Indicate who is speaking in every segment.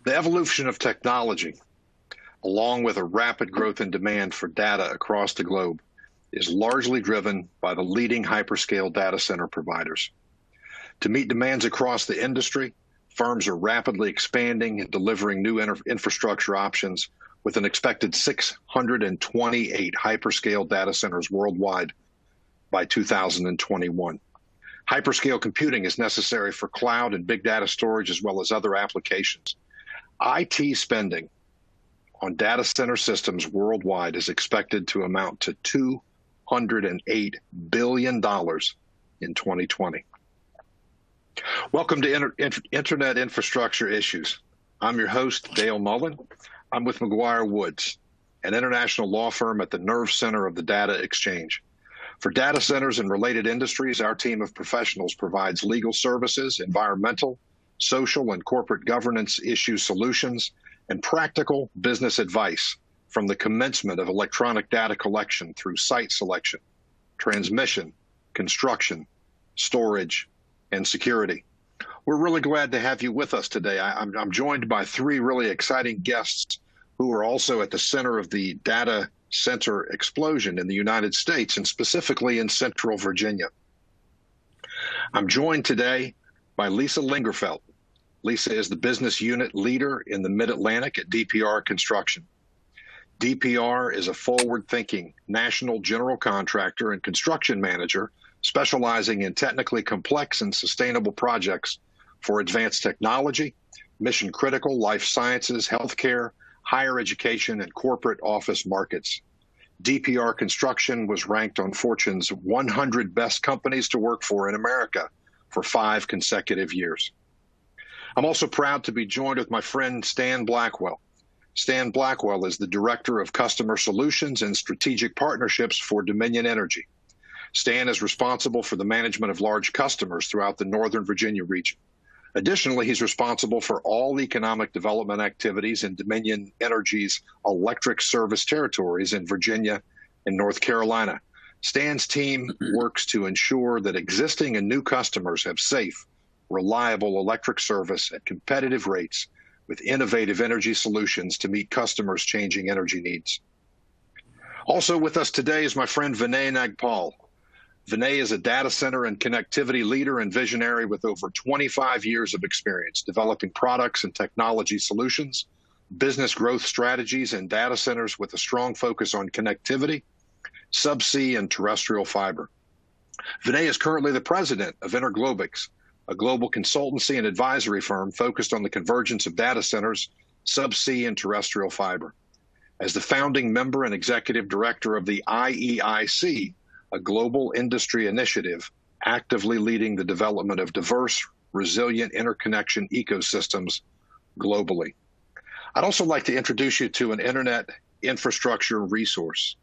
Speaker 1: The evolution of technology, along with a rapid growth in demand for data across the globe, is largely driven by the leading hyperscale data center providers. To meet demands across the industry, firms are rapidly expanding and delivering new infrastructure options with an expected 628 hyperscale data centers worldwide by 2021. Hyperscale computing is necessary for cloud and big data storage as well as other applications. IT spending on data center systems worldwide is expected to amount to $208 billion in 2020. Welcome to Internet Infrastructure Issues. I'm your host, Dale Mullen. I'm with McGuireWoods, an international law firm at the nerve center of the data exchange. For data centers and related industries, our team of professionals provides legal services, environmental, social, and corporate governance issue solutions, and practical business advice from the commencement of electronic data collection through site selection, transmission, construction, storage, and security. We're really glad to have you with us today. I'm joined by three really exciting guests who are also at the center of the data center explosion in the United States, and specifically in Central Virginia. I'm joined today by Lisa Lingerfelt. Lisa is the business unit leader in the Mid-Atlantic at DPR Construction. DPR is a forward-thinking national general contractor and construction manager specializing in technically complex and sustainable projects for advanced technology, mission-critical life sciences, healthcare, higher education, and corporate office markets. DPR Construction was ranked on Fortune's 100 Best Companies to Work For in America for 5 consecutive years. I'm also proud to be joined with my friend Stan Blackwell. Stan Blackwell is the Director of Customer Solutions and Strategic Partnerships for Dominion Energy. Stan is responsible for the management of large customers throughout the Northern Virginia region. Additionally, he's responsible for all economic development activities in Dominion Energy's electric service territories in Virginia and North Carolina. Stan's team works to ensure that existing and new customers have safe, reliable electric service at competitive rates with innovative energy solutions to meet customers' changing energy needs. Also with us today is my friend Vinay Nagpal. Vinay is a data center and connectivity leader and visionary with over 25 years of experience developing products and technology solutions, business growth strategies, and data centers with a strong focus on connectivity, subsea, and terrestrial fiber. Vinay is currently the president of InterGlobix, a global consultancy and advisory firm focused on the convergence of data centers, subsea, and terrestrial fiber. As the founding member and executive director of the IEIC, a global industry initiative actively leading the development of diverse, resilient interconnection ecosystems globally. I'd also like to introduce you to an internet infrastructure resource.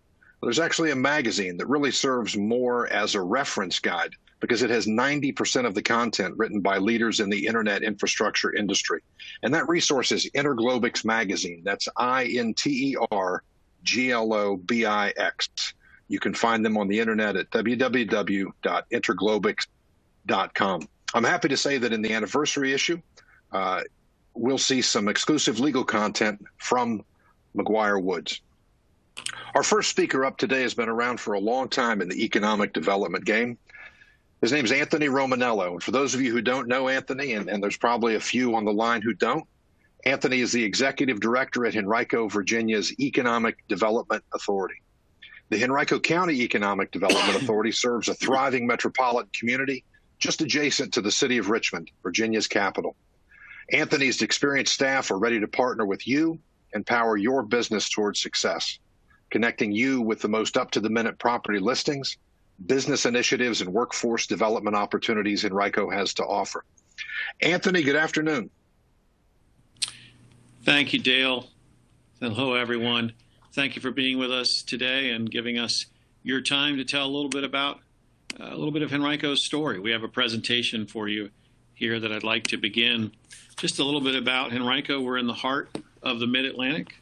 Speaker 1: There's actually a magazine that really serves more as a reference guide because it has 90% of the content written by leaders in the internet infrastructure industry. And that resource is InterGlobix magazine. That's INTERGLOBIX. You can find them on the internet at www.interglobix.com. I'm happy to say that in the anniversary issue, we'll see some exclusive legal content from McGuireWoods. Our first speaker up today has been around for a long time in the economic development game. His name's Anthony Romanello. And for those of you who don't know Anthony, and there's probably a few on the line who don't, Anthony is the executive director at Henrico, Virginia's Economic Development Authority. The Henrico County Economic Development Authority serves a thriving metropolitan community just adjacent to the city of Richmond, Virginia's capital. Anthony's experienced staff are ready to partner with you and power your business towards success, connecting you with the most up-to-the-minute property listings, business initiatives, and workforce development opportunities Henrico has to offer. Anthony, good afternoon.
Speaker 2: Thank you, Dale. Hello, everyone. Thank you for being with us today and giving us your time to tell a little bit of Henrico's story. We have a presentation for you here that I'd like to begin. Just a little bit about Henrico. We're in the heart of the Mid-Atlantic.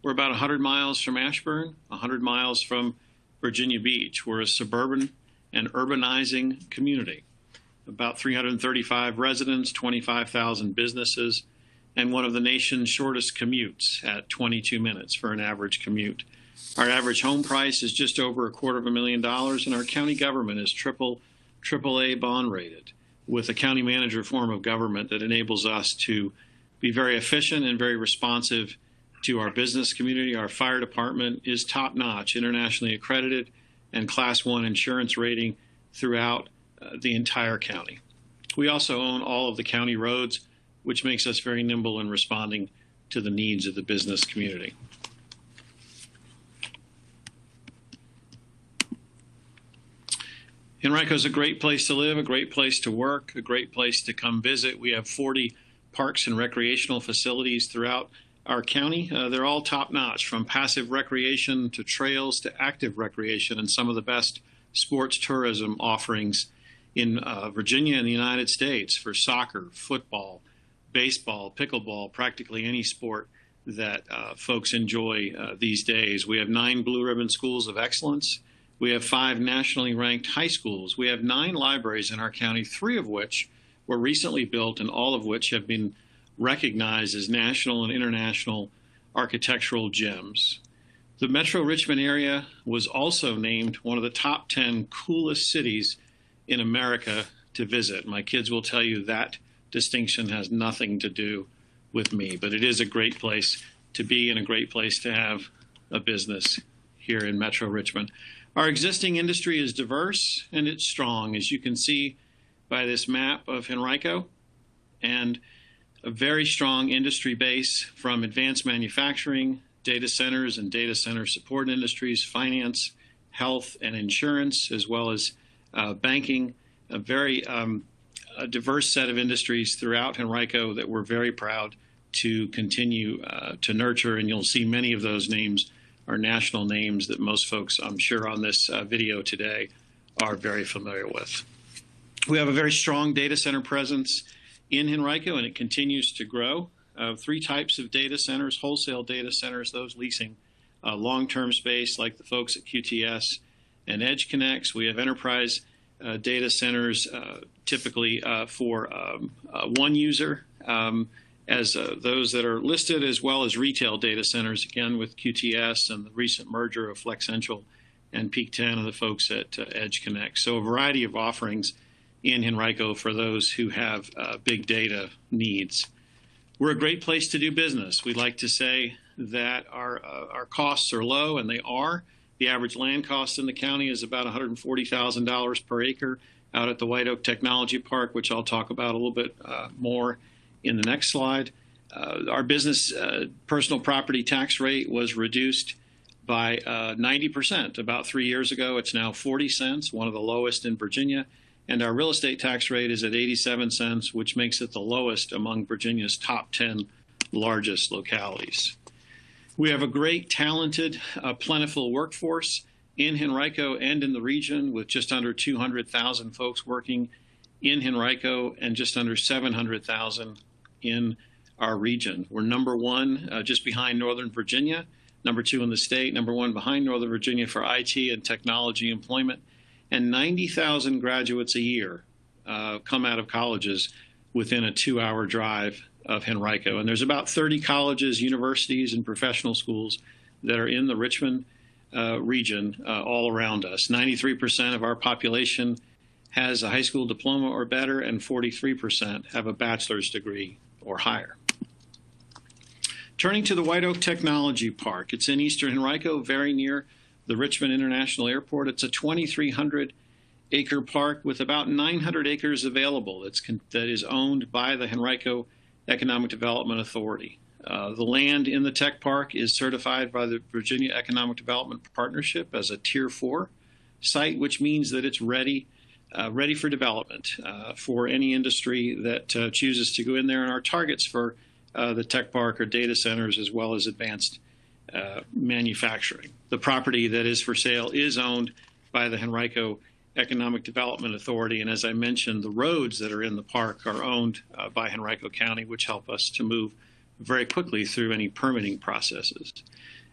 Speaker 2: We're about 100 miles from Ashburn, 100 miles from Virginia Beach. We're a suburban and urbanizing community. About 335 residents, 25,000 businesses, and one of the nation's shortest commutes at 22 minutes for an average commute. Our average home price is just over $250,000, and our county government is AAA bond rated, with a county manager form of government that enables us to be very efficient and very responsive to our business community. Our fire department is top-notch, internationally accredited, and Class 1 insurance rating throughout the entire county. We also own all of the county roads, which makes us very nimble in responding to the needs of the business community. Henrico is a great place to live, a great place to work, a great place to come visit. We have 40 parks and recreational facilities throughout our county. They're all top-notch, from passive recreation to trails to active recreation, and some of the best sports tourism offerings in Virginia and the United States for soccer, football, baseball, pickleball, practically any sport that folks enjoy these days. We have 9 Blue Ribbon Schools of Excellence. We have 5 nationally ranked high schools. We have 9 libraries in our county, 3 of which were recently built and all of which have been recognized as national and international architectural gems. The Metro Richmond area was also named one of the top 10 coolest cities in America to visit. My kids will tell you that distinction has nothing to do with me, but it is a great place to be and a great place to have a business here in Metro Richmond. Our existing industry is diverse and it's strong, as you can see by this map of Henrico, and a very strong industry base from advanced manufacturing, data centers and data center support industries, finance, health, and insurance, as well as banking, a very a diverse set of industries throughout Henrico that we're very proud to continue to nurture, and you'll see many of those names are national names that most folks, I'm sure, on this video today are very familiar with. We have a very strong data center presence in Henrico, and it continues to grow. 3 types of data centers: wholesale data centers, those leasing long-term space like the folks at QTS and EdgeConneX. We have enterprise data centers, typically for one user, as those that are listed, as well as retail data centers, again with QTS and the recent merger of Flexential and Peak 10 and the folks at EdgeConneX. So a variety of offerings in Henrico for those who have big data needs. We're a great place to do business. We like to say that our costs are low, and they are. The average land cost in the county is about $140,000 per acre out at the White Oak Technology Park, which I'll talk about a little bit more in the next slide. Our business personal property tax rate was reduced by 90% about 3 years ago. It's now 40 cents, one of the lowest in Virginia. And our real estate tax rate is at 87 cents, which makes it the lowest among Virginia's top 10 largest localities. We have a great, talented, plentiful workforce in Henrico and in the region, with just under 200,000 folks working in Henrico and just under 700,000 in our region. We're number 1 just behind Northern Virginia, number 2 in the state, number 1 behind Northern Virginia for IT and technology employment, and 90,000 graduates a year come out of colleges within a 2-hour drive of Henrico. And there's about 30 colleges, universities, and professional schools that are in the Richmond region all around us. 93% of our population has a high school diploma or better, and 43% have a bachelor's degree or higher. Turning to the White Oak Technology Park, it's in eastern Henrico, very near the Richmond International Airport. It's a 2,300-acre park with about 900 acres available that is owned by the Henrico Economic Development Authority. The land in the tech park is certified by the Virginia Economic Development Partnership as a Tier 4 site, which means that it's ready for development for any industry that chooses to go in there. And our targets for the tech park are data centers as well as advanced manufacturing. The property that is for sale is owned by the Henrico Economic Development Authority, and as I mentioned, the roads that are in the park are owned by Henrico County, which help us to move very quickly through any permitting processes.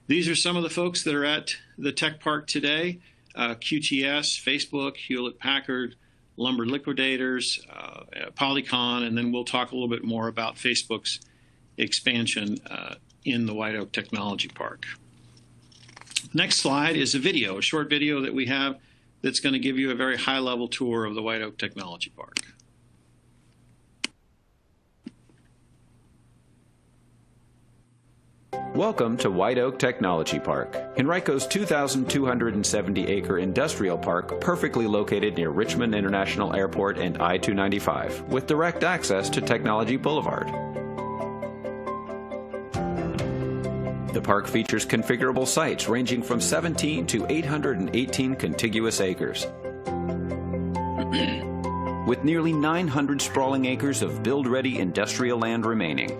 Speaker 2: These are some of the folks that are at the tech park today: QTS, Facebook, Hewlett-Packard, Lumber Liquidators, Polycon, and then we'll talk a little bit more about Facebook's expansion in the White Oak Technology Park. Next slide is a video, a short video that we have that's going to give you a very high-level tour of the White Oak Technology Park.
Speaker 3: Welcome to White Oak Technology Park, Henrico's 2,270-acre industrial park perfectly located near Richmond International Airport and I-295, with direct access to Technology Boulevard. The park features configurable sites ranging from 17 to 818 contiguous acres, with nearly 900 sprawling acres of build-ready industrial land remaining.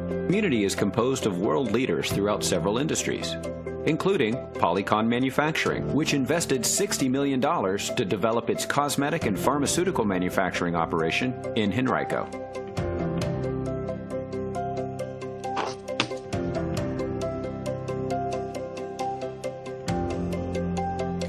Speaker 3: The community is composed of world leaders throughout several industries, including Polycon Manufacturing, which invested $60 million to develop its cosmetic and pharmaceutical manufacturing operation in Henrico.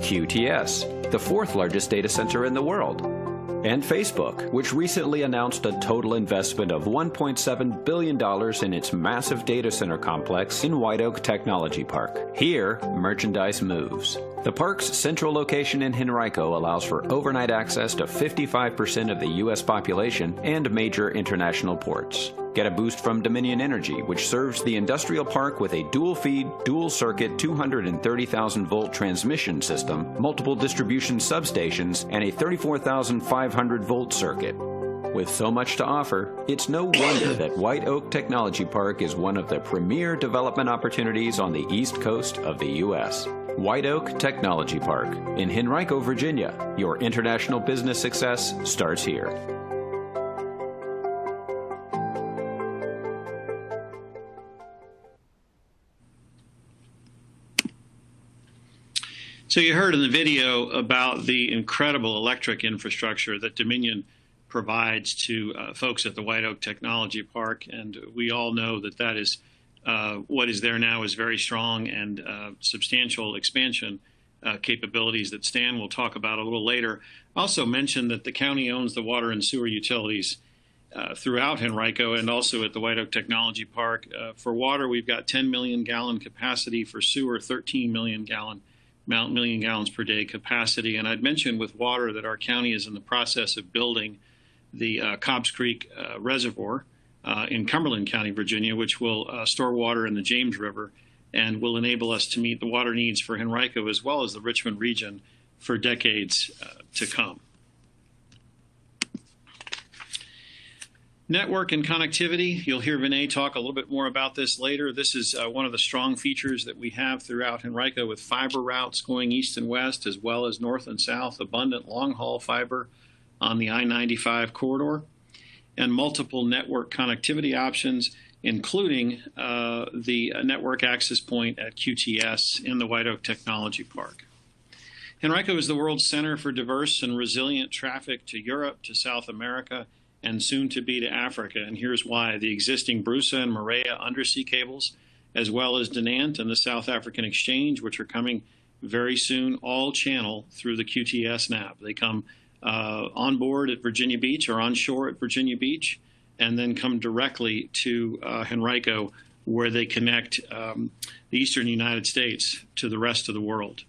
Speaker 3: QTS, the fourth largest data center in the world. And Facebook, which recently announced a total investment of $1.7 billion in its massive data center complex in White Oak Technology Park. Here, merchandise moves. The park's central location in Henrico allows for overnight access to 55% of the U.S. population and major international ports. Get a boost from Dominion Energy, which serves the industrial park with a dual-feed, dual-circuit 230,000-volt transmission system, multiple distribution substations, and a 34,500-volt circuit. With so much to offer, it's no wonder that White Oak Technology Park is one of the premier development opportunities on the East Coast of the U.S. White Oak Technology Park in Henrico, Virginia. Your international business success starts here.
Speaker 2: So you heard in the video about the incredible electric infrastructure that Dominion provides to folks at the White Oak Technology Park, and we all know that that is what is there now is very strong and substantial expansion capabilities that Stan will talk about a little later. Also mentioned that the county owns the water and sewer utilities throughout Henrico and also at the White Oak Technology Park. For water, we've got 10 million gallon capacity. For sewer, 13 million gallons per day capacity. And I'd mentioned with water that our county is in the process of building the Cobbs Creek Reservoir in Cumberland County, Virginia, which will store water in the James River and will enable us to meet the water needs for Henrico as well as the Richmond region for decades to come. Network and connectivity, you'll hear Vinay talk a little bit more about this later. This is one of the strong features that we have throughout Henrico with fiber routes going east and west as well as north and south, abundant long-haul fiber on the I-95 corridor, and multiple network connectivity options, including the network access point at QTS in the White Oak Technology Park. Henrico is the world's center for diverse and resilient traffic to Europe, to South America, and soon to be to Africa. And here's why. The existing Brusa and Maria undersea cables, as well as Dinant and the South African Exchange, which are coming very soon, all channel through the QTS nav. They come on board at Virginia Beach or on shore at Virginia Beach, and then come directly to Henrico, where they connect the eastern United States to the rest of the world.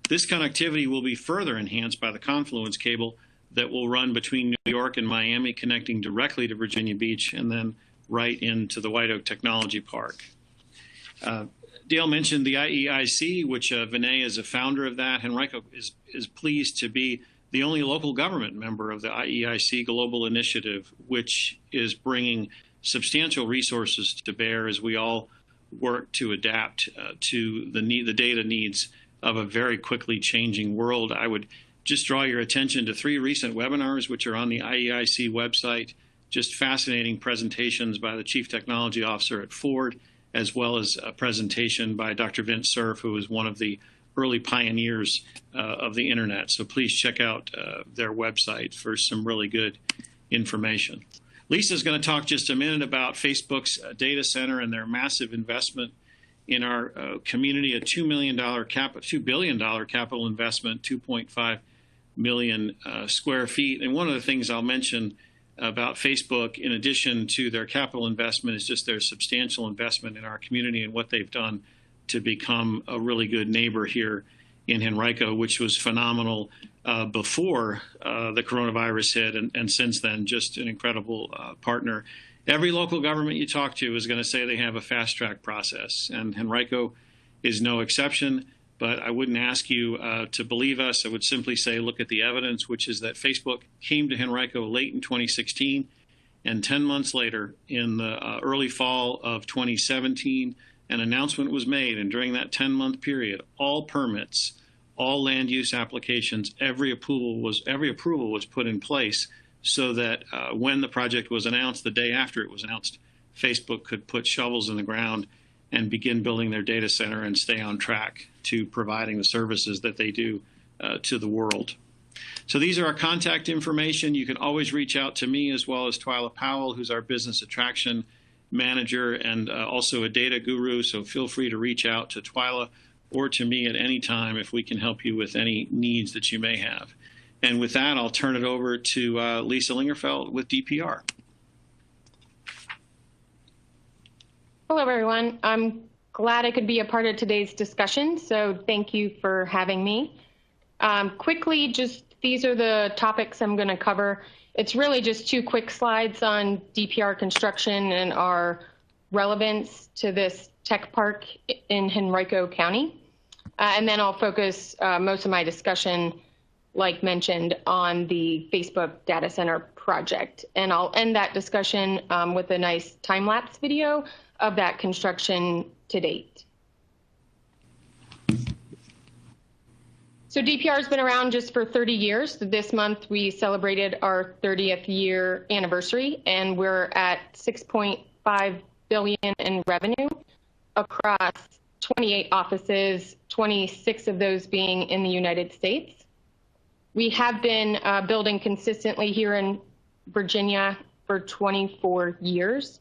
Speaker 2: This connectivity will be further enhanced by the Confluence cable that will run between New York and Miami, connecting directly to Virginia Beach and then right into the White Oak Technology Park. Dale mentioned the IEIC, which Vinay is a founder of that. Henrico is pleased to be the only local government member of the IEIC Global Initiative, which is bringing substantial resources to bear as we all work to adapt to the data needs of a very quickly changing world. I would just draw your attention to 3 recent webinars, which are on the IEIC website, just fascinating presentations by the Chief Technology Officer at Ford, as well as a presentation by Dr. Vint Cerf, who is one of the early pioneers of the internet. So please check out their website for some really good information. Lisa's going to talk just a minute about Facebook's data center and their massive investment in our community, a $2 billion capital investment, $2.5 million square feet. And one of the things I'll mention about Facebook, in addition to their capital investment, is just their substantial investment in our community and what they've done to become a really good neighbor here in Henrico, which was phenomenal before the coronavirus hit, and since then, just an incredible partner. Every local government you talk to is going to say they have a fast-track process, and Henrico is no exception. But I wouldn't ask you to believe us. I would simply say look at the evidence, which is that Facebook came to Henrico late in 2016, and 10 months later, in the early fall of 2017, an announcement was made, and during that 10-month period, all permits, all land use applications, every approval was put in place so that when the project was announced, the day after it was announced, Facebook could put shovels in the ground and begin building their data center and stay on track to providing the services that they do to the world. So these are our contact information. You can always reach out to me, as well as Twyla Powell, who's our business attraction manager and also a data guru. So feel free to reach out to Twyla or to me at any time if we can help you with any needs that you may have. And with that, I'll turn it over to Lisa Lingerfelt with DPR.
Speaker 4: Hello, everyone. I'm glad I could be a part of today's discussion, so thank you for having me. Quickly, just these are the topics I'm going to cover. It's really just 2 quick slides on DPR construction and our relevance to this tech park in Henrico County. And then I'll focus most of my discussion, like mentioned, on the Facebook data center project. And I'll end that discussion with a nice time-lapse video of that construction to date. So DPR has been around just for 30 years. This month we celebrated our 30th year anniversary, and we're at $6.5 billion in revenue across 28 offices, 26 of those being in the United States. We have been building consistently here in Virginia for 24 years.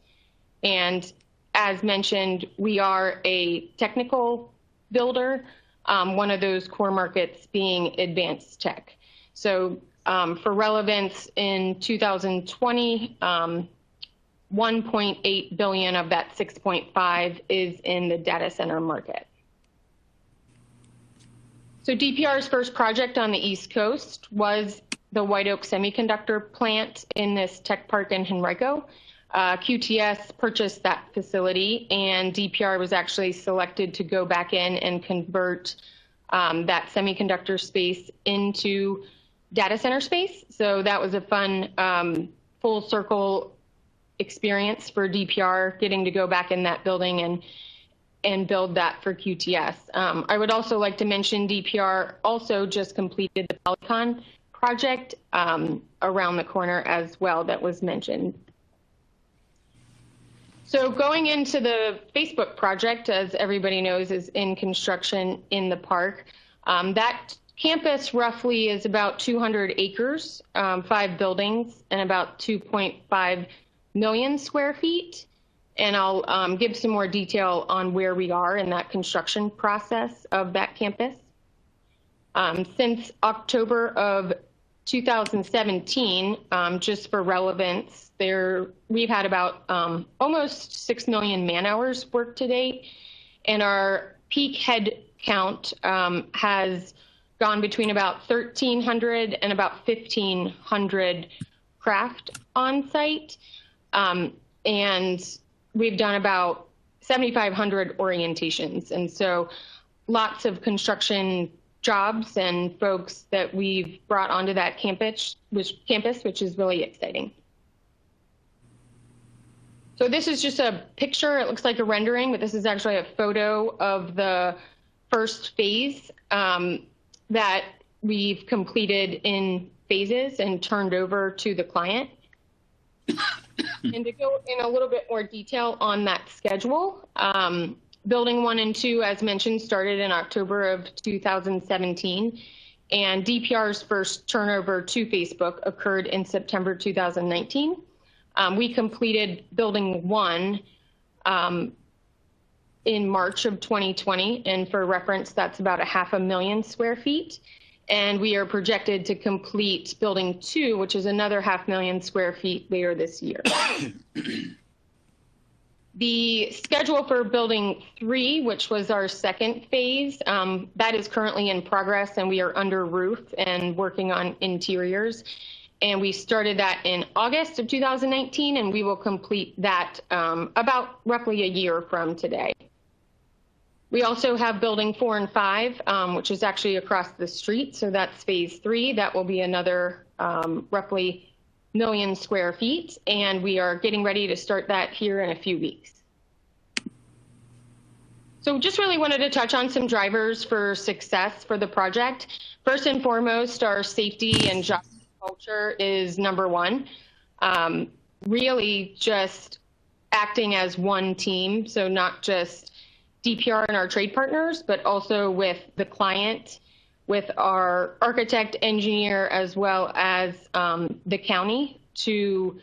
Speaker 4: And as mentioned, we are a technical builder, one of those core markets being advanced tech. So for relevance, in 2020, 1.8 billion of that 6.5 is in the data center market. So DPR's first project on the East Coast was the White Oak Semiconductor plant in this tech park in Henrico. QTS purchased that facility, and DPR was actually selected to go back in and convert that semiconductor space into data center space. So that was a fun full circle experience for DPR, getting to go back in that building and build that for QTS. I would also like to mention DPR also just completed the Polycon project around the corner as well that was mentioned. So going into the Facebook project, as everybody knows, is in construction in the park. That campus roughly is about 200 acres, 5 buildings, and about 2.5 million square feet. And I'll give some more detail on where we are in that construction process of that campus. Since October of 2017, just for relevance, we've had about almost 6 million man hours worked to date, and our peak head count has gone between about 1,300 and about 1,500 craft on site, and we've done about 7,500 orientations, and so lots of construction jobs and folks that we've brought onto that campus, which is really exciting. So this is just a picture. It looks like a rendering, but this is actually a photo of the first phase that we've completed in phases and turned over to the client. And to go in a little bit more detail on that schedule, Building 1 and 2, as mentioned, started in October of 2017, and DPR's first turnover to Facebook occurred in September 2019. We completed Building 1 in March of 2020, and for reference, that's about 500,000 square feet. And we are projected to complete building 2, which is another 500,000 square feet later this year. The schedule for building 3, which was our second phase, that is currently in progress, and we are under roof and working on interiors. And we started that in August of 2019, and we will complete that about roughly a year from today. We also have building 4 and 5, which is actually across the street. So that's phase 3. That will be another roughly 1 million square feet. And we are getting ready to start that here in a few weeks. So just really wanted to touch on some drivers for success for the project. First and foremost, our safety and job culture is number 1. Really just acting as one team. So not just DPR and our trade partners, but also with the client, with our architect, engineer, as well as the county to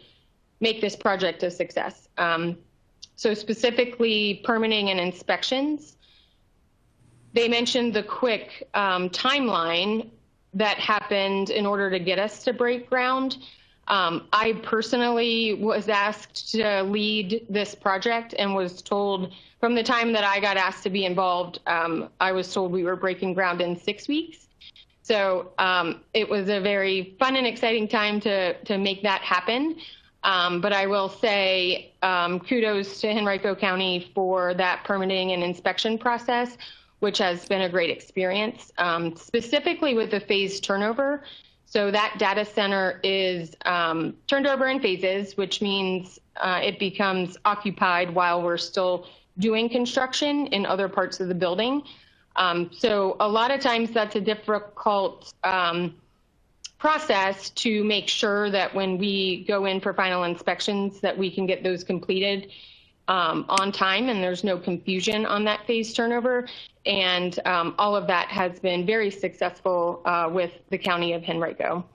Speaker 4: make this project a success. So specifically permitting and inspections. They mentioned the quick timeline that happened in order to get us to break ground. I personally was asked to lead this project and was told from the time that I got asked to be involved, I was told we were breaking ground in 6 weeks. So it was a very fun and exciting time to make that happen. But I will say kudos to Henrico County for that permitting and inspection process, which has been a great experience, specifically with the phase turnover. So that data center is turned over in phases, which means it becomes occupied while we're still doing construction in other parts of the building. So a lot of times that's a difficult process to make sure that when we go in for final inspections that we can get those completed on time and there's no confusion on that phase turnover. And all of that has been very successful with the County of Henrico.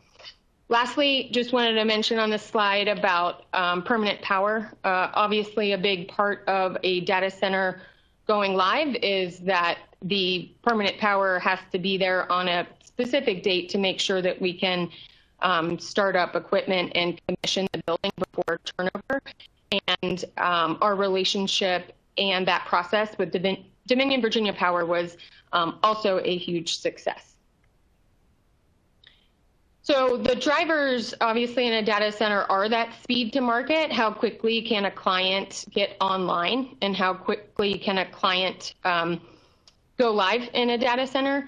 Speaker 4: Lastly, just wanted to mention on this slide about permanent power. Obviously, a big part of a data center going live is that the permanent power has to be there on a specific date to make sure that we can start up equipment and commission the building before turnover. And our relationship and that process with Dominion Virginia Power was also a huge success. So the drivers, obviously, in a data center are that speed to market. How quickly can a client get online, and how quickly can a client go live in a data center?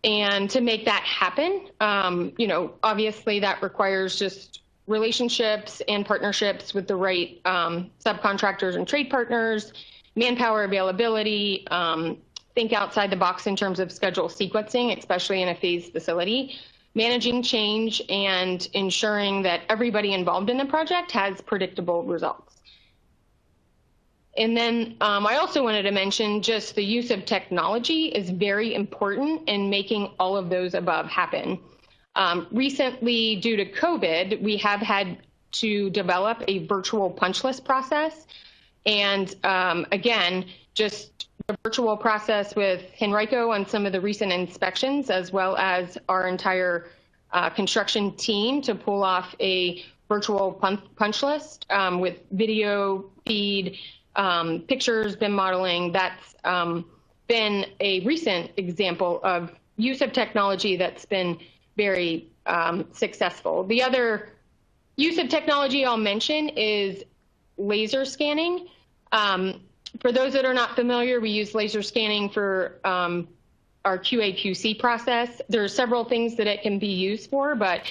Speaker 4: And to make that happen, obviously that requires just relationships and partnerships with the right subcontractors and trade partners, manpower availability, think outside the box in terms of schedule sequencing, especially in a phased facility, managing change, and ensuring that everybody involved in the project has predictable results. And then I also wanted to mention just the use of technology is very important in making all of those above happen. Recently, due to COVID, we have had to develop a virtual punch list process. And again, just the virtual process with Henrico on some of the recent inspections, as well as our entire construction team to pull off a virtual punch list with video feed, pictures, BIM modeling. That's been a recent example of use of technology that's been very successful. The other use of technology I'll mention is laser scanning. For those that are not familiar, we use laser scanning for our QA/QC process. There are several things that it can be used for, but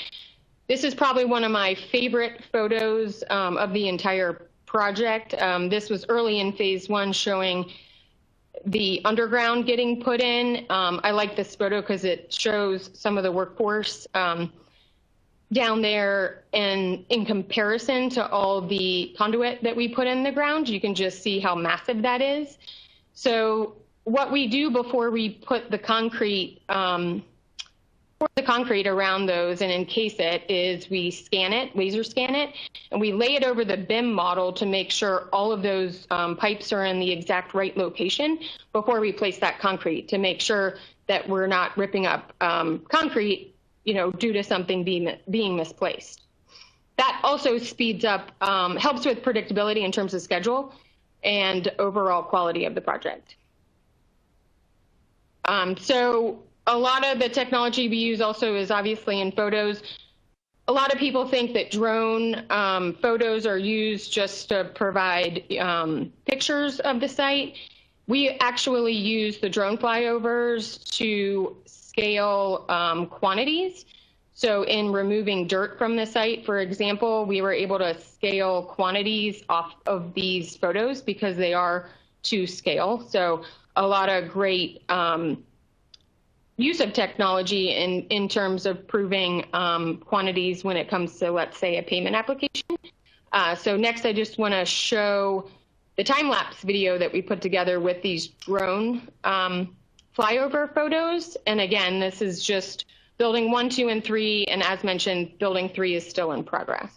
Speaker 4: this is probably one of my favorite photos of the entire project. This was early in phase 1, showing the underground getting put in. I like this photo because it shows some of the workforce down there, and in comparison to all the conduit that we put in the ground, you can just see how massive that is. So what we do before we put the concrete pour the concrete around those and encase it is we scan it, laser scan it, and we lay it over the BIM model to make sure all of those pipes are in the exact right location before we place that concrete, to make sure that we're not ripping up concrete, due to something being misplaced. That also speeds up, helps with predictability in terms of schedule and overall quality of the project. So a lot of the technology we use also is obviously in photos. A lot of people think that drone photos are used just to provide pictures of the site. We actually use the drone flyovers to scale quantities. So in removing dirt from the site, for example, we were able to scale quantities off of these photos because they are to scale. So a lot of great use of technology in terms of proving quantities when it comes to, let's say, a payment application. So next, I just want to show the time-lapse video that we put together with these drone flyover photos. And again, this is just building 1, 2, and 3, and as mentioned, building 3 is still in progress.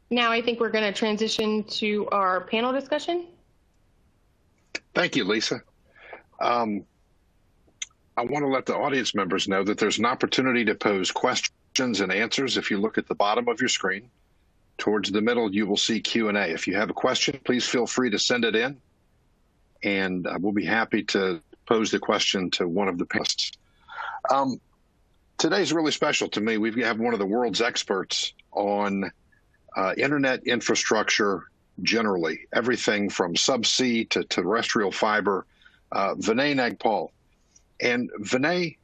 Speaker 4: Now I think we're going to transition to our panel discussion.
Speaker 1: Thank you, Lisa. I want to let the audience members know that there's an opportunity to pose questions and answers. If you look at the bottom of your screen, towards the middle, you will see Q&A. If you have a question, please feel free to send it in, and we'll be happy to pose the question to one of the panelists. Today's really special to me. We have one of the world's experts on internet infrastructure generally, everything from subsea to terrestrial fiber, Vinay Nagpal. And Vinay,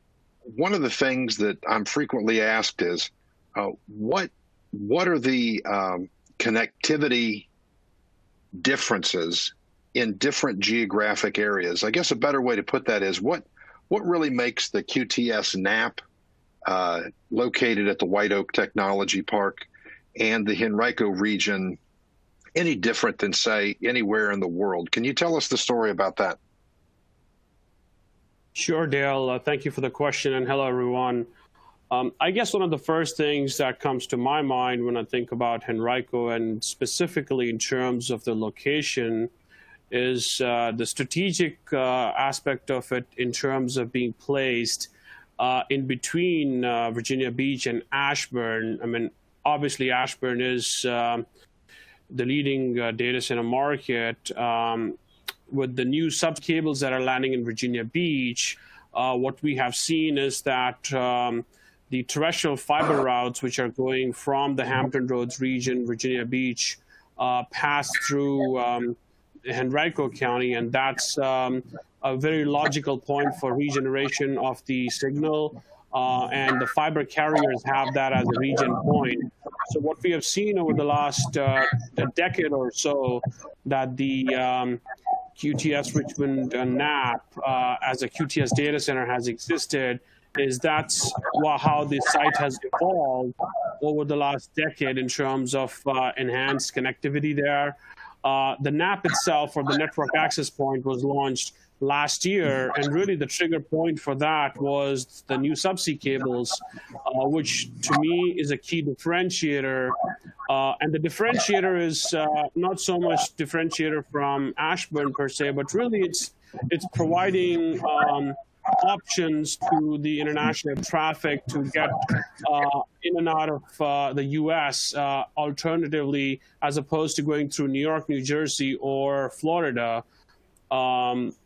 Speaker 1: one of the things that I'm frequently asked is, what are the connectivity differences in different geographic areas? I guess a better way to put that is, what really makes the QTS NAP located at the White Oak Technology Park and the Henrico region any different than, say, anywhere in the world? Can you tell us the story about that?
Speaker 5: Sure, Dale. Thank you for the question, and hello, everyone. I guess one of the first things that comes to my mind when I think about Henrico, and specifically in terms of the location, is the strategic aspect of it in terms of being placed in between Virginia Beach and Ashburn. I mean, obviously, Ashburn is the leading data center market. With the new sub-cables that are landing in Virginia Beach, what we have seen is that the terrestrial fiber routes, which are going from the Hampton Roads region, Virginia Beach, pass through Henrico County, and that's a very logical point for regeneration of the signal. And the fiber carriers have that as a regen point. So what we have seen over the last decade or so, that the QTS Richmond NAP as a QTS data center has existed, is that's how the site has evolved over the last decade in terms of enhanced connectivity there. The NAP itself, or the network access point, was launched last year, and really the trigger point for that was the new subsea cables, which to me is a key differentiator. And the differentiator is not so much differentiator from Ashburn per se, but really it's providing options to the international traffic to get in and out of the U.S. Alternatively, as opposed to going through New York, New Jersey, or Florida.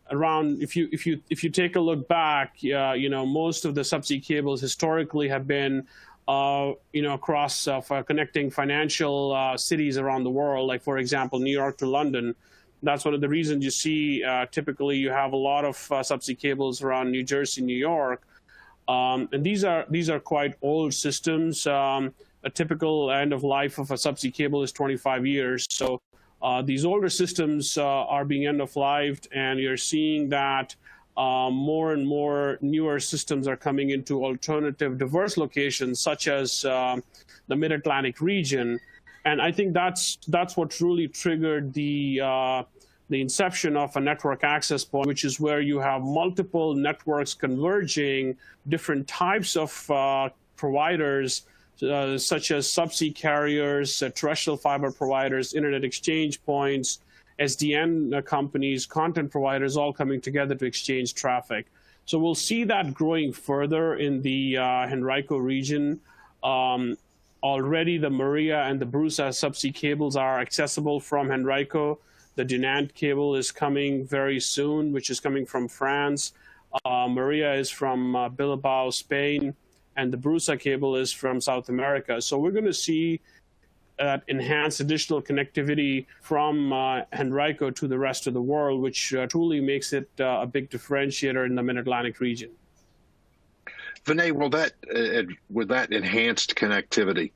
Speaker 5: Around, if you take a look back, most of the subsea cables historically have been, across for connecting financial cities around the world, like for example, New York to London. That's one of the reasons you see typically you have a lot of subsea cables around New Jersey, New York, and these are quite old systems. A typical end of life of a subsea cable is 25 years. So these older systems are being end-of-lifed, and you're seeing that more and more newer systems are coming into alternative diverse locations, such as the Mid-Atlantic region. And I think that's what really triggered the inception of a network access point, which is where you have multiple networks converging, different types of providers, such as subsea carriers, terrestrial fiber providers, internet exchange points, SDN companies, content providers, all coming together to exchange traffic. So we'll see that growing further in the Henrico region. Already the Maria and the Bruce subsea cables are accessible from Henrico. The Dunant cable is coming very soon, which is coming from France. Maria is from Bilbao, Spain, and the Bruce cable is from South America. So we're going to see enhanced additional connectivity from Henrico to the rest of the world, which truly makes it a big differentiator in the Mid-Atlantic region.
Speaker 1: Vinay, with that enhanced connectivity,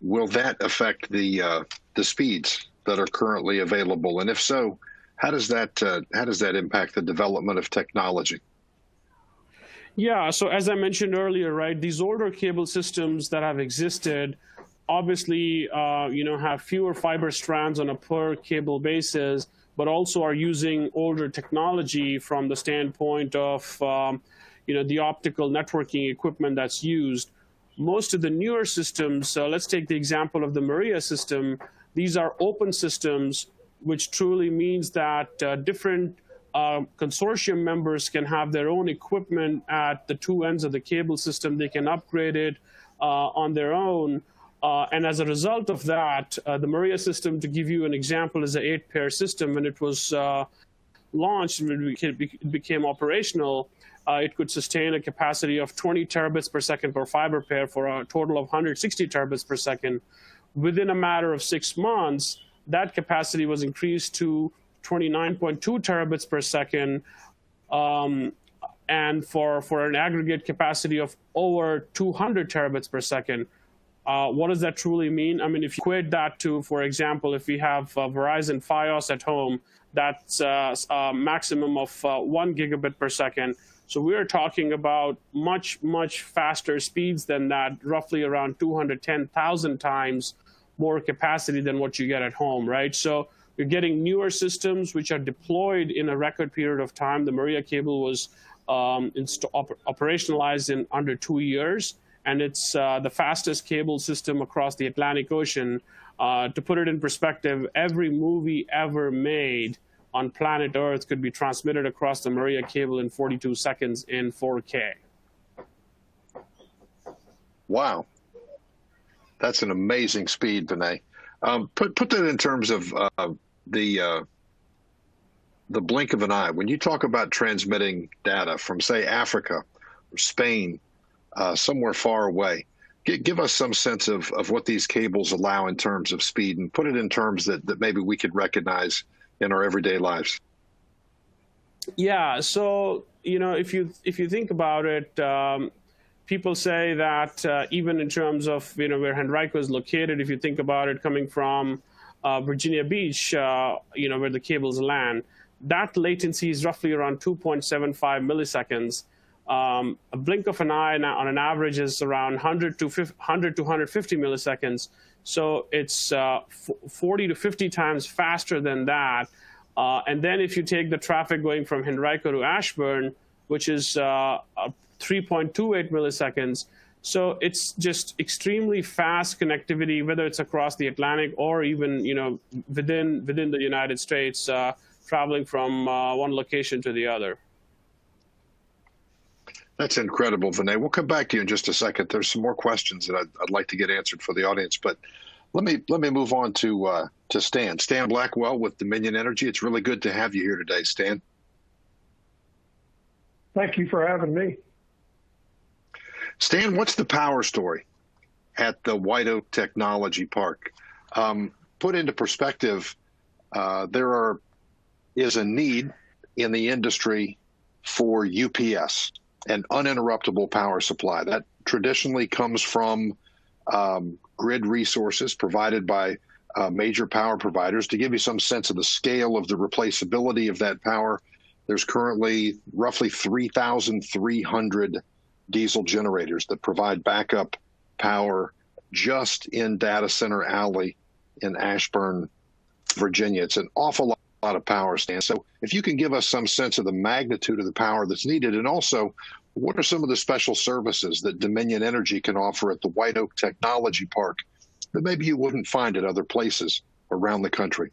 Speaker 1: will that affect the speeds that are currently available? And if so, how does that impact the development of technology?
Speaker 5: Yeah, so as I mentioned earlier, right, these older cable systems that have existed obviously, have fewer fiber strands on a per cable basis, but also are using older technology from the standpoint of, the optical networking equipment that's used. Most of the newer systems, let's take the example of the Maria system. These are open systems, which truly means that different consortium members can have their own equipment at the two ends of the cable system. They can upgrade it on their own. And as a result of that, the Maria system, to give you an example, is an 8-pair system. When it was launched and it became operational, it could sustain a capacity of 20 terabits per second per fiber pair for a total of 160 terabits per second. Within a matter of 6 months, that capacity was increased to 29.2 terabits per second, and for an aggregate capacity of over 200 terabits per second. What does that truly mean? I mean, if you equate that to, for example, if we have Verizon Fios at home, that's a maximum of 1 gigabit per second. So we're talking about much, much faster speeds than that, roughly around 210,000 times more capacity than what you get at home, right? So you're getting newer systems which are deployed in a record period of time. The Maria cable was operationalized in under 2 years, and it's the fastest cable system across the Atlantic Ocean. To put it in perspective, every movie ever made on planet Earth could be transmitted across the Maria cable in 42 seconds in 4K.
Speaker 1: Wow. That's an amazing speed, Vinay. Put that in terms of the blink of an eye. When you talk about transmitting data from, say, Africa or Spain, somewhere far away, give us some sense of what these cables allow in terms of speed, and put it in terms that maybe we could recognize in our everyday lives?
Speaker 5: Yeah, so if you think about it, people say that even in terms of where Henrico is located, if you think about it coming from Virginia Beach, where the cables land, that latency is roughly around 2.75 milliseconds. A blink of an eye on an average is around 100 to 150 milliseconds. So it's 40 to 50 times faster than that. And then if you take the traffic going from Henrico to Ashburn, which is 3.28 milliseconds, so it's just extremely fast connectivity, whether it's across the Atlantic or even within the United States, traveling from one location to the other.
Speaker 1: That's incredible, Vinay. We'll come back to you in just a second. There's some more questions that I'd like to get answered for the audience, but let me move on to Stan. Stan Blackwell with Dominion Energy. It's really good to have you here today, Stan.
Speaker 6: Thank you for having me.
Speaker 1: Stan, what's the power story at the White Oak Technology Park? Put into perspective, there is a need in the industry for UPS, an uninterruptible power supply. That traditionally comes from grid resources provided by major power providers. To give you some sense of the scale of the replaceability of that power, there's currently roughly 3,300 diesel generators that provide backup power just in Data Center Alley in Ashburn, Virginia. It's an awful lot of power, Stan. So if you can give us some sense of the magnitude of the power that's needed, and also what are some of the special services that Dominion Energy can offer at the White Oak Technology Park that maybe you wouldn't find at other places around the country?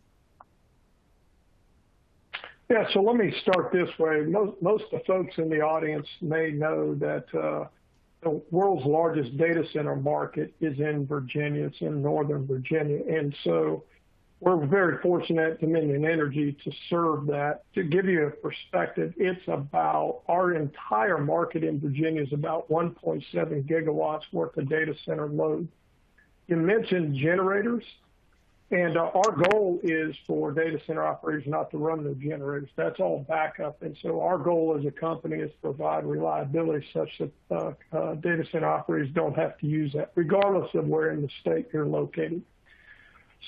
Speaker 6: Yeah, so let me start this way. Most of the folks in the audience may know that the world's largest data center market is in Virginia. It's in Northern Virginia. And so we're very fortunate at Dominion Energy to serve that. To give you a perspective, it's about our entire market in Virginia is about 1.7 gigawatts worth of data center load. You mentioned generators. And our goal is for data center operators not to run their generators. That's all backup. And so our goal as a company is to provide reliability such that data center operators don't have to use that, regardless of where in the state you're located.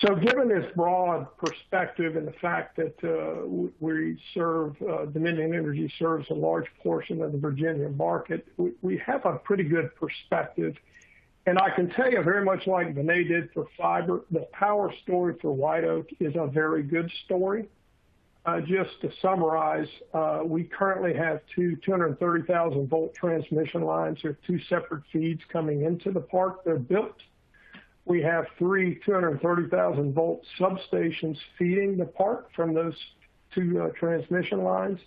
Speaker 6: So given this broad perspective and the fact that we serve, Dominion Energy serves a large portion of the Virginia market, we have a pretty good perspective. And I can tell you, very much like Vinay did for fiber, the power story for White Oak is a very good story. Just to summarize, we currently have two 230,000 volt transmission lines. There are two separate feeds coming into the park. They're built. We have three 230,000 volt substations feeding the park from those two transmission lines.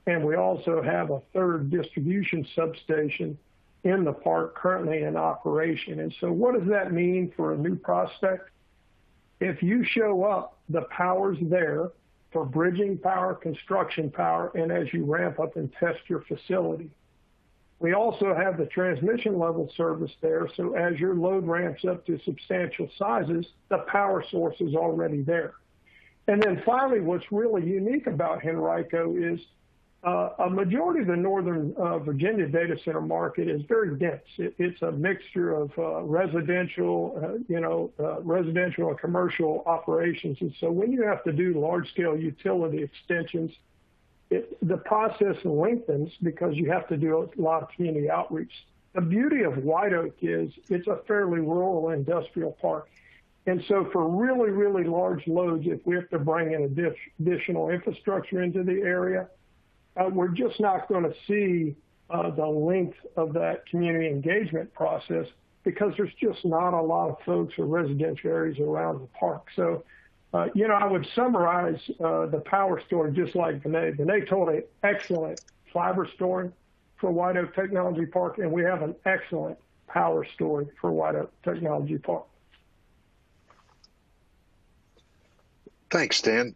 Speaker 6: And we also have a third distribution substation in the park currently in operation. And so what does that mean for a new prospect? If you show up, the power's there for bridging power, construction power, and as you ramp up and test your facility. We also have the transmission level service there, so as your load ramps up to substantial sizes, the power source is already there. And then finally, what's really unique about Henrico is a majority of the Northern Virginia data center market is very dense. It's a mixture of residential and commercial operations. And so when you have to do large-scale utility extensions, the process lengthens because you have to do a lot of community outreach. The beauty of White Oak is it's a fairly rural industrial park. And so for really, really large loads, if we have to bring in additional infrastructure into the area, we're just not going to see the length of that community engagement process because there's just not a lot of folks or residential areas around the park. So, I would summarize the power story just like Vinay. Vinay told an excellent fiber story for White Oak Technology Park, and we have an excellent power story for White Oak Technology Park.
Speaker 1: Thanks, Dan.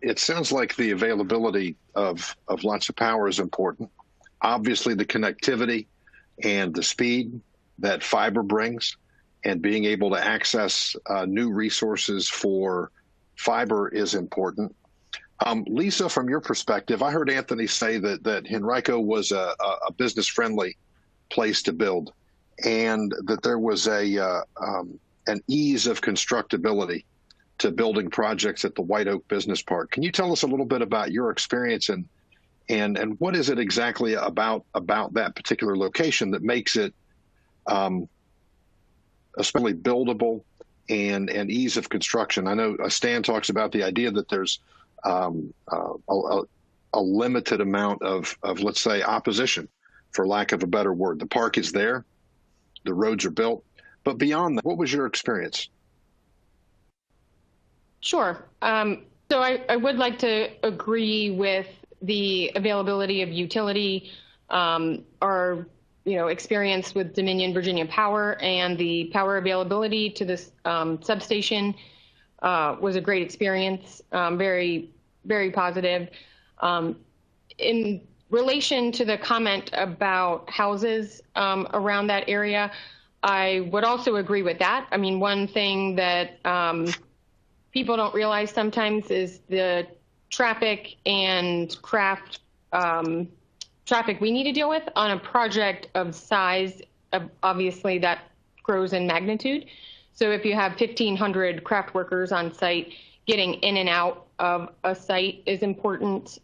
Speaker 1: It sounds like the availability of lots of power is important. Obviously, the connectivity and the speed that fiber brings and being able to access new resources for fiber is important. Lisa, from your perspective, I heard Anthony say that Henrico was a business-friendly place to build, and that there was an ease of constructability to building projects at the White Oak Business Park. Can you tell us a little bit about your experience and what is it exactly about that particular location that makes it especially buildable and ease of construction? I know Stan talks about the idea that there's a limited amount of, let's say, opposition, for lack of a better word. The park is there, the roads are built, but beyond that, what was your experience?
Speaker 4: Sure. So I would like to agree with the availability of utility. Our experience with Dominion Virginia Power and the power availability to this substation was a great experience, very, very positive. In relation to the comment about houses around that area, I would also agree with that. I mean, one thing that people don't realize sometimes is the traffic and craft traffic we need to deal with on a project of size. Obviously, that grows in magnitude. So if you have 1,500 craft workers on site, getting in and out of a site is important,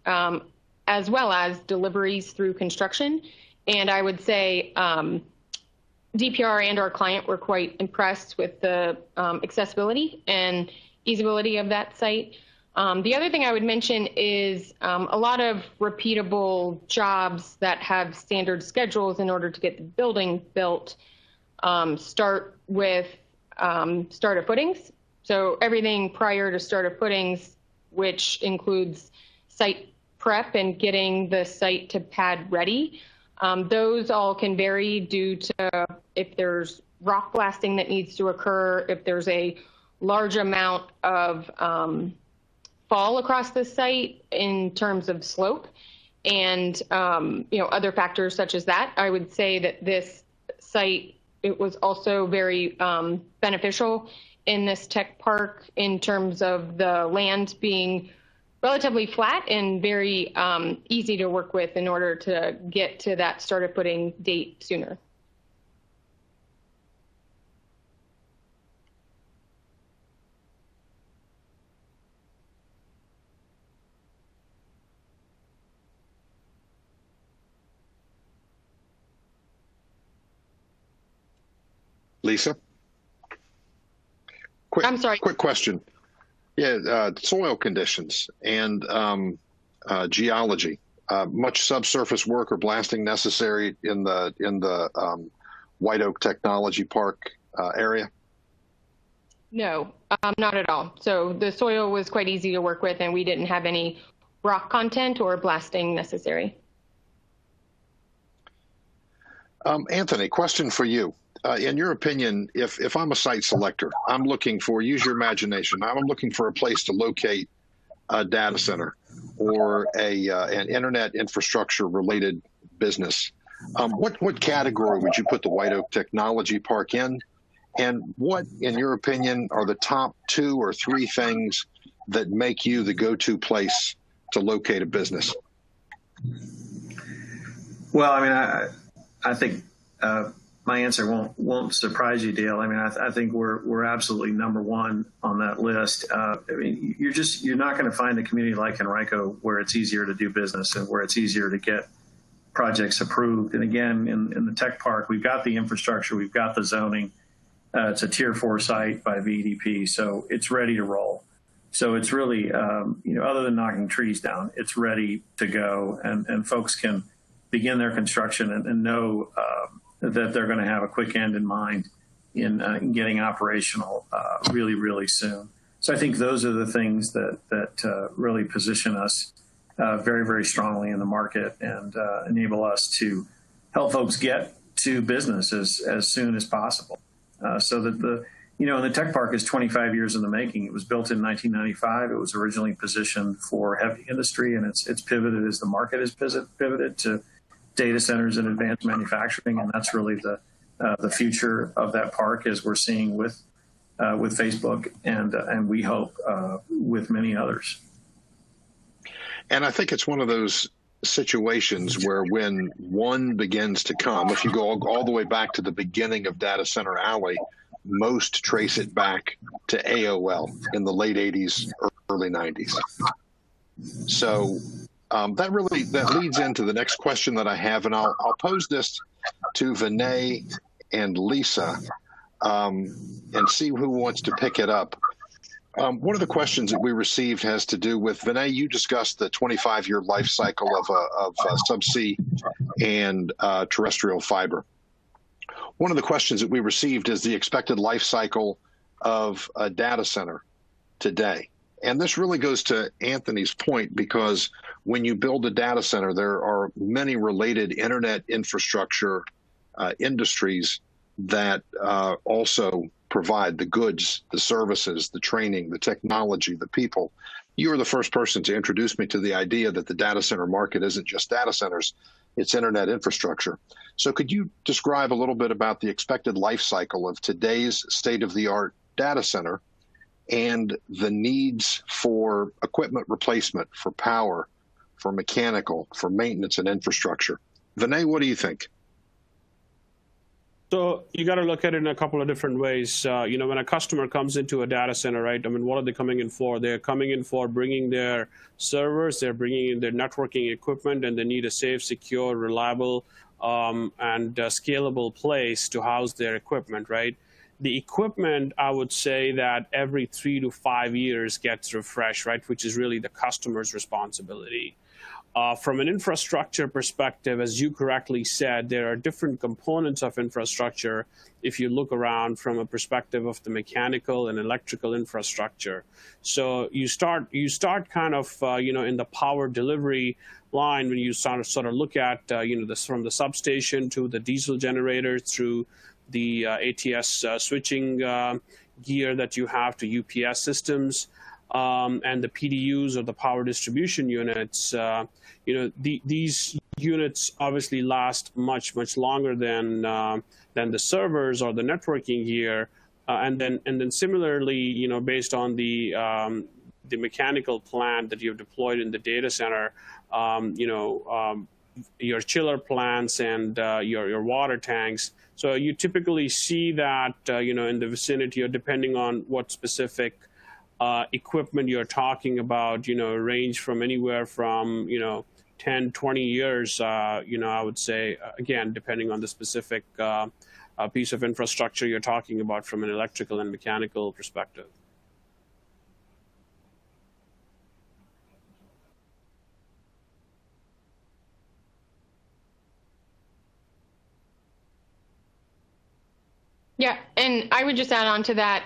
Speaker 4: as well as deliveries through construction. And I would say DPR and our client were quite impressed with the accessibility and easeability of that site. The other thing I would mention is a lot of repeatable jobs that have standard schedules in order to get the building built start with start of footings. So everything prior to start of footings, which includes site prep and getting the site to pad ready, those all can vary due to if there's rock blasting that needs to occur, if there's a large amount of fall across the site in terms of slope and other factors such as that. I would say that this site, it was also very beneficial in this tech park in terms of the land being relatively flat and very easy to work with in order to get to that start of footing date sooner.
Speaker 1: Lisa?
Speaker 4: I'm sorry.
Speaker 1: Quick question. Yeah, soil conditions and geology. Much subsurface work or blasting necessary in the White Oak Technology Park area?
Speaker 4: No, not at all. So the soil was quite easy to work with, and we didn't have any rock content or blasting necessary.
Speaker 1: Anthony, question for you. In your opinion, if I'm a site selector, I'm looking for, use your imagination, I'm looking for a place to locate a data center or an internet infrastructure related business. What category would you put the White Oak Technology Park in? And what, in your opinion, are the top 2 or 3 things that make you the go-to place to locate a business?
Speaker 7: Well, I mean, I think my answer won't surprise you, Dale. I mean, I think we're absolutely number one on that list. I mean, you're not going to find a community like Henrico where it's easier to do business and where it's easier to get projects approved. And again, in the tech park, we've got the infrastructure, we've got the zoning. It's a Tier 4 site by VEDP, so it's ready to roll. So it's really, other than knocking trees down, it's ready to go, and folks can begin their construction and know that they're going to have a quick end in mind in getting operational really, really soon. So I think those are the things that really position us very, very strongly in the market and enable us to help folks get to business as soon as possible. So that the tech park is 25 years in the making. It was built in 1995. It was originally positioned for heavy industry, and it's pivoted as the market has pivoted to data centers and advanced manufacturing, and that's really the future of that park, as we're seeing with Facebook and we hope with many others.
Speaker 1: And I think it's one of those situations where when one begins to come, if you go all the way back to the beginning of Data Center Alley, most trace it back to AOL in the late 80s, early 90s. So that leads into the next question that I have, and I'll pose this to Vinay and Lisa and see who wants to pick it up. One of the questions that we received has to do with, Vinay, you discussed the 25-year life cycle of subsea and terrestrial fiber. One of the questions that we received is the expected life cycle of a data center today. And this really goes to Anthony's point, because when you build a data center, there are many related internet infrastructure industries that also provide the goods, the services, the training, the technology, the people. You were the first person to introduce me to the idea that the data center market isn't just data centers, it's internet infrastructure. So could you describe a little bit about the expected life cycle of today's state-of-the-art data center and the needs for equipment replacement, for power, for mechanical, for maintenance and infrastructure? Vinay, what do you think?
Speaker 5: So you got to look at it in a couple of different ways. When a customer comes into a data center, right? I mean, what are they coming in for? They're coming in for bringing their servers, they're bringing in their networking equipment, and they need a safe, secure, reliable, and scalable place to house their equipment, right? The equipment, I would say that every 3 to 5 years gets refreshed, right? Which is really the customer's responsibility. From an infrastructure perspective, as you correctly said, there are different components of infrastructure if you look around from a perspective of the mechanical and electrical infrastructure. So you start kind of, in the power delivery line when you sort of look at, from the substation to the diesel generators through the ATS switching gear that you have to UPS systems. And the PDUs, or the power distribution units, these units obviously last much longer than the servers or the networking gear, and then similarly, based on the mechanical plant that you've deployed in the data center, your chiller plants and your water tanks. So you typically see that in the vicinity, or depending on what specific equipment you're talking about, range from anywhere from 10, 20 years, I would say, again, depending on the specific piece of infrastructure you're talking about from an electrical and mechanical perspective.
Speaker 4: Yeah, and I would just add on to that.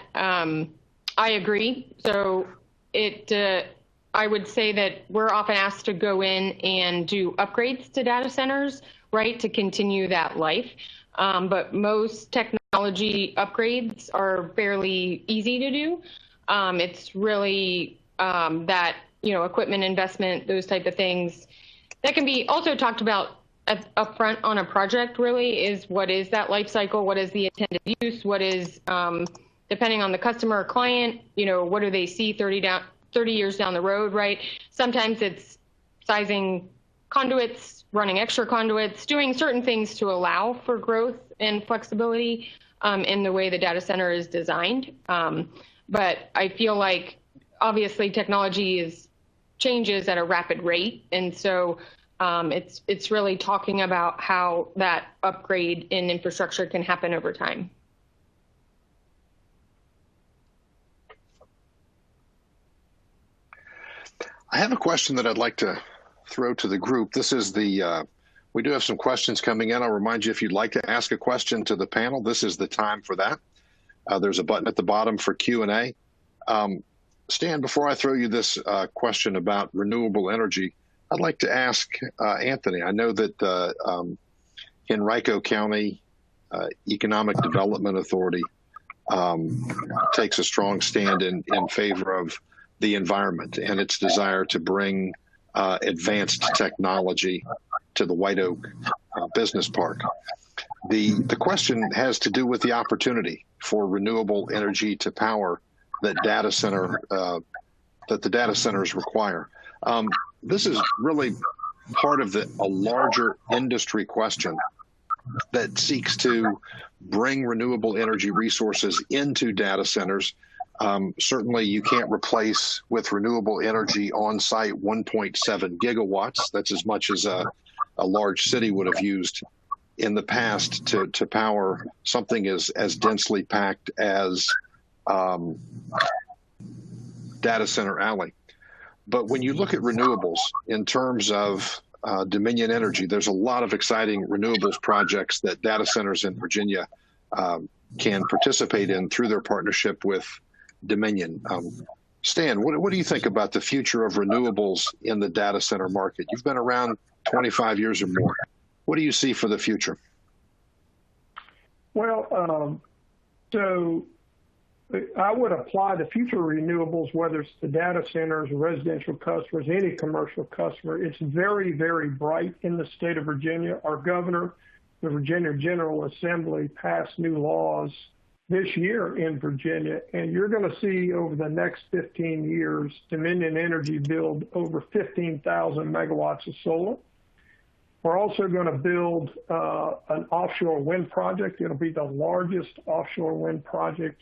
Speaker 4: I agree. So I would say that we're often asked to go in and do upgrades to data centers, right, to continue that life. But most technology upgrades are fairly easy to do. It's really that, equipment investment, those type of things that can be also talked about upfront on a project. Really, is what is that life cycle? What is the intended use? What is depending on the customer or client, what do they see 30 years down the road, right? Sometimes it's sizing conduits, running extra conduits, doing certain things to allow for growth and flexibility in the way the data center is designed. But I feel like obviously technology changes at a rapid rate. And so it's really talking about how that upgrade in infrastructure can happen over time.
Speaker 1: I have a question that I'd like to throw to the group. This is we do have some questions coming in. I'll remind you, if you'd like to ask a question to the panel, this is the time for that. There's a button at the bottom for Q&A. Stan, before I throw you this question about renewable energy, I'd like to ask Anthony. I know that Henrico County Economic Development Authority takes a strong stand in favor of the environment and its desire to bring advanced technology to the White Oak Business Park. The question has to do with the opportunity for renewable energy to power that the data centers require. this is really part of a larger industry question that seeks to bring renewable energy resources into data centers. Certainly, you can't replace with renewable energy on site 1.7 gigawatts. That's as much as a large city would have used in the past to power something as densely packed as Data Center Alley. But when you look at renewables in terms of Dominion Energy, there's a lot of exciting renewables projects that data centers in Virginia can participate in through their partnership with Dominion. Stan, what do you think about the future of renewables in the data center market? You've been around 25 years or more. What do you see for the future?
Speaker 6: Well, so I would apply the future renewables, whether it's the data centers, residential customers, any commercial customer. It's very, very bright in the state of Virginia. Our governor, the Virginia General Assembly, passed new laws this year in Virginia, and you're going to see over the next 15 years, Dominion Energy build over 15,000 megawatts of solar. We're also going to build an offshore wind project. It'll be the largest offshore wind project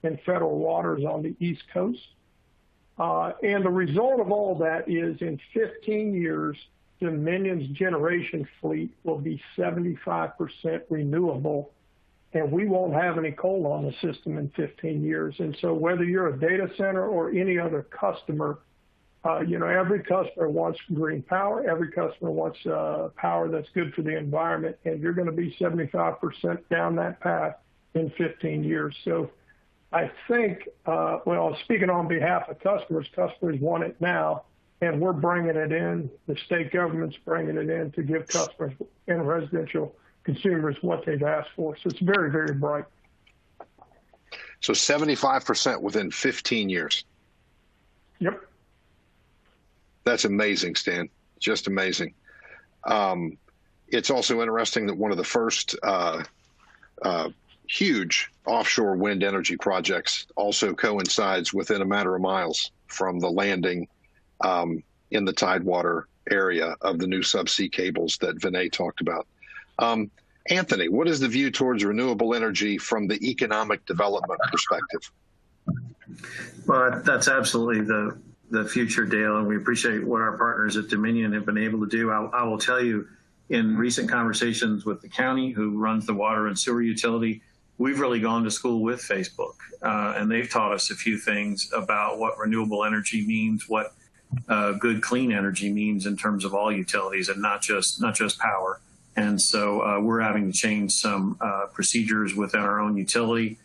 Speaker 6: in federal waters on the East Coast. And the result of all that is in 15 years, Dominion's generation fleet will be 75% renewable, and we won't have any coal on the system in 15 years. And so whether you're a data center or any other customer, every customer wants green power. Every customer wants power that's good for the environment, and you're going to be 75% down that path in 15 years. So I think, speaking on behalf of customers want it now, and we're bringing it in. The state government's bringing it in to give customers and residential consumers what they've asked for. So it's very, very bright.
Speaker 1: So 75% within 15 years.
Speaker 6: Yep.
Speaker 1: That's amazing, Stan. Just amazing. It's also interesting that one of the first huge offshore wind energy projects also coincides within a matter of miles from the landing in the Tidewater area of the new subsea cables that Vinay talked about. Anthony, what is the view towards renewable energy from the economic development perspective?
Speaker 7: Well, that's absolutely the future, Dale, and we appreciate what our partners at Dominion have been able to do. I will tell you, in recent conversations with the county, who runs the water and sewer utility, we've really gone to school with Facebook, and they've taught us a few things about what renewable energy means, what good clean energy means in terms of all utilities, and not just power. And so we're having to change some procedures within our own utility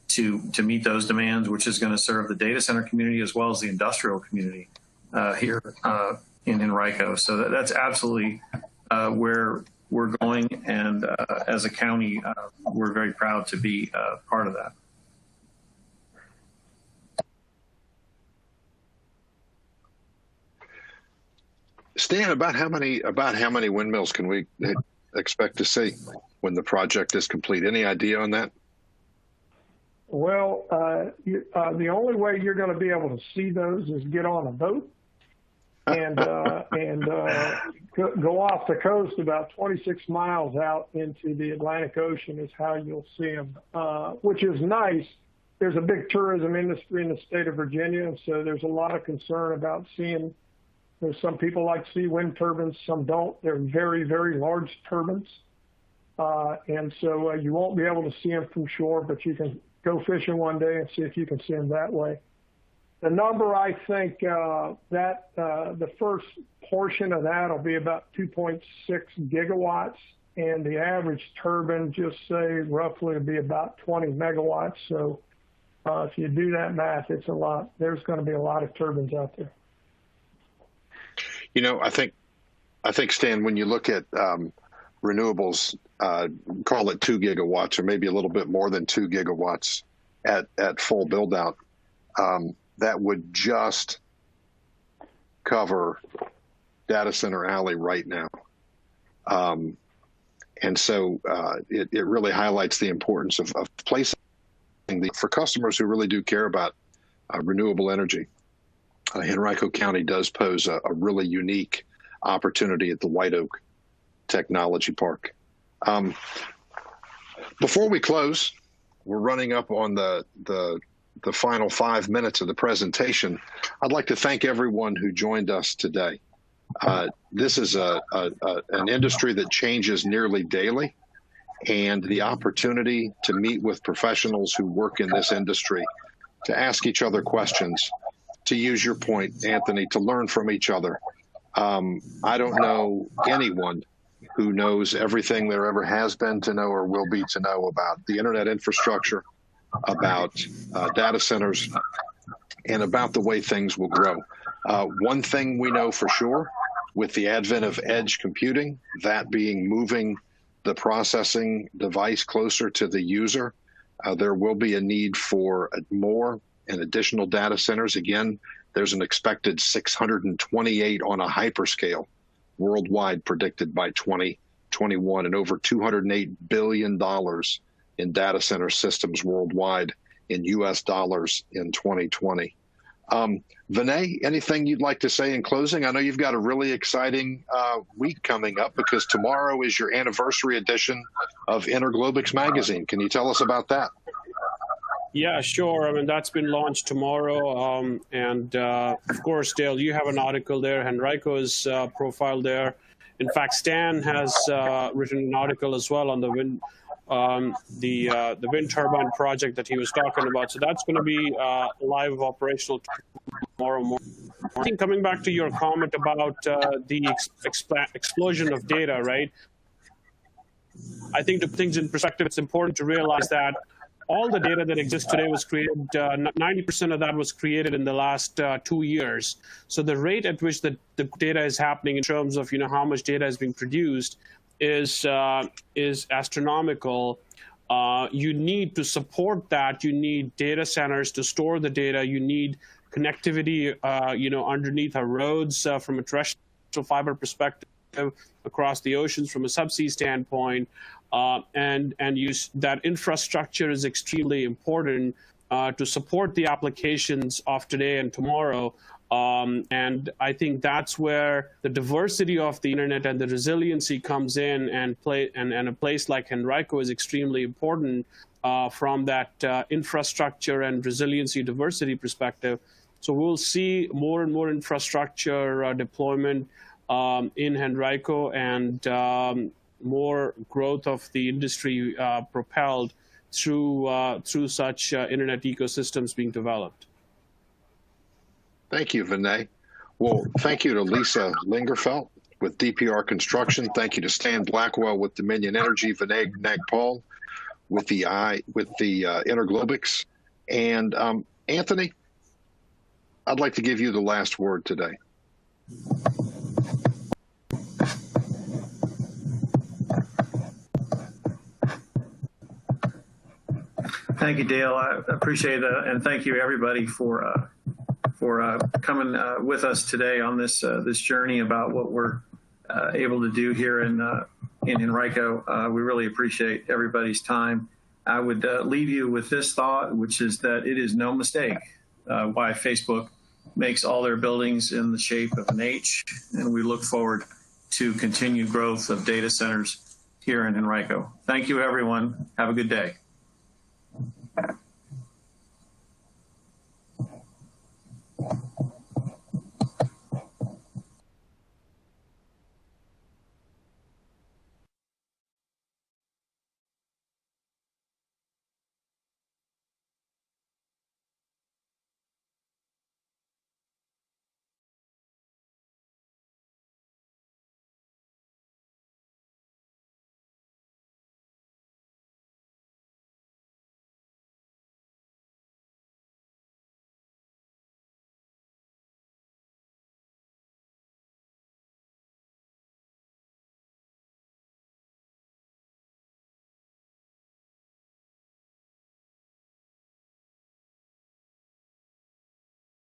Speaker 7: to meet those demands, which is going to serve the data center community as well as the industrial community here in Henrico. So that's absolutely where we're going, and as a county, we're very proud to be part of that.
Speaker 1: Stan, about how many windmills can we expect to see when the project is complete? Any idea on that?
Speaker 6: Well, the only way you're going to be able to see those is get on a boat and go off the coast about 26 miles out into the Atlantic Ocean is how you'll see them, which is nice. There's a big tourism industry in the state of Virginia, and so there's a lot of concern about seeing. There's some people like to see wind turbines, some don't. They're very, very large turbines, and so you won't be able to see them from shore, but you can go fishing one day and see if you can see them that way. The number, I think, the first portion of that will be about 2.6 gigawatts, and the average turbine, just say roughly, will be about 20 megawatts. So if you do that math, it's a lot. There's going to be a lot of turbines out there.
Speaker 1: You know, I think, Stan, when you look at renewables, call it 2 gigawatts or maybe a little bit more than 2 gigawatts at full build out, that would just cover Data Center Alley right now. And so it really highlights the importance of placing for customers who really do care about renewable energy. Henrico County does pose a really unique opportunity at the White Oak Technology Park. Before we close, we're running up on the final 5 minutes of the presentation. I'd like to thank everyone who joined us today. This is an industry that changes nearly daily, and the opportunity to meet with professionals who work in this industry, to ask each other questions, to use your point, Anthony, to learn from each other. I don't know anyone who knows everything there ever has been to know or will be to know about the internet infrastructure, about data centers, and about the way things will grow. One thing we know for sure, with the advent of edge computing, that being moving the processing device closer to the user, there will be a need for more and additional data centers. Again, there's an expected 628 on a hyperscale worldwide predicted by 2021, and over $208 billion in data center systems worldwide in US dollars in 2020. Vinay, anything you'd like to say in closing? I know you've got a really exciting week coming up, because tomorrow is your anniversary edition of InterGlobix magazine. Can you tell us about that?
Speaker 5: Yeah, sure. I mean, that's been launched tomorrow. Of course, Dale, you have an article there. Henrico's profile there. In fact, Stan has written an article as well on the wind turbine project that he was talking about. So that's going to be live operational tomorrow morning. I think coming back to your comment about the explosion of data, right? I think to put things in perspective, it's important to realize that all the data that exists today was created, 90% of that was created in the last 2 years. So the rate at which the data is happening in terms of, how much data is being produced is astronomical. You need to support that. You need data centers to store the data. You need connectivity, underneath our roads from a terrestrial fiber perspective, across the oceans from a subsea standpoint. That infrastructure is extremely important to support the applications of today and tomorrow. And I think that's where the diversity of the internet and the resiliency comes in, and a place like Henrico is extremely important from that infrastructure and resiliency diversity perspective. So we'll see more and more infrastructure deployment in Henrico, and more growth of the industry propelled through such internet ecosystems being developed.
Speaker 1: Thank you, Vinay. Well, thank you to Lisa Lingerfelt with DPR Construction. Thank you to Stan Blackwell with Dominion Energy, Vinay Nagpal with the InterGlobix. And Anthony, I'd like to give you the last word today.
Speaker 7: Thank you, Dale. I appreciate it, and thank you everybody for coming with us today on this journey about what we're able to do here in Henrico. We really appreciate everybody's time. I would leave you with this thought, which is that it is no mistake why Facebook makes all their buildings in the shape of an H, and we look forward to continued growth of data centers here in Henrico. Thank you, everyone. Have a good day.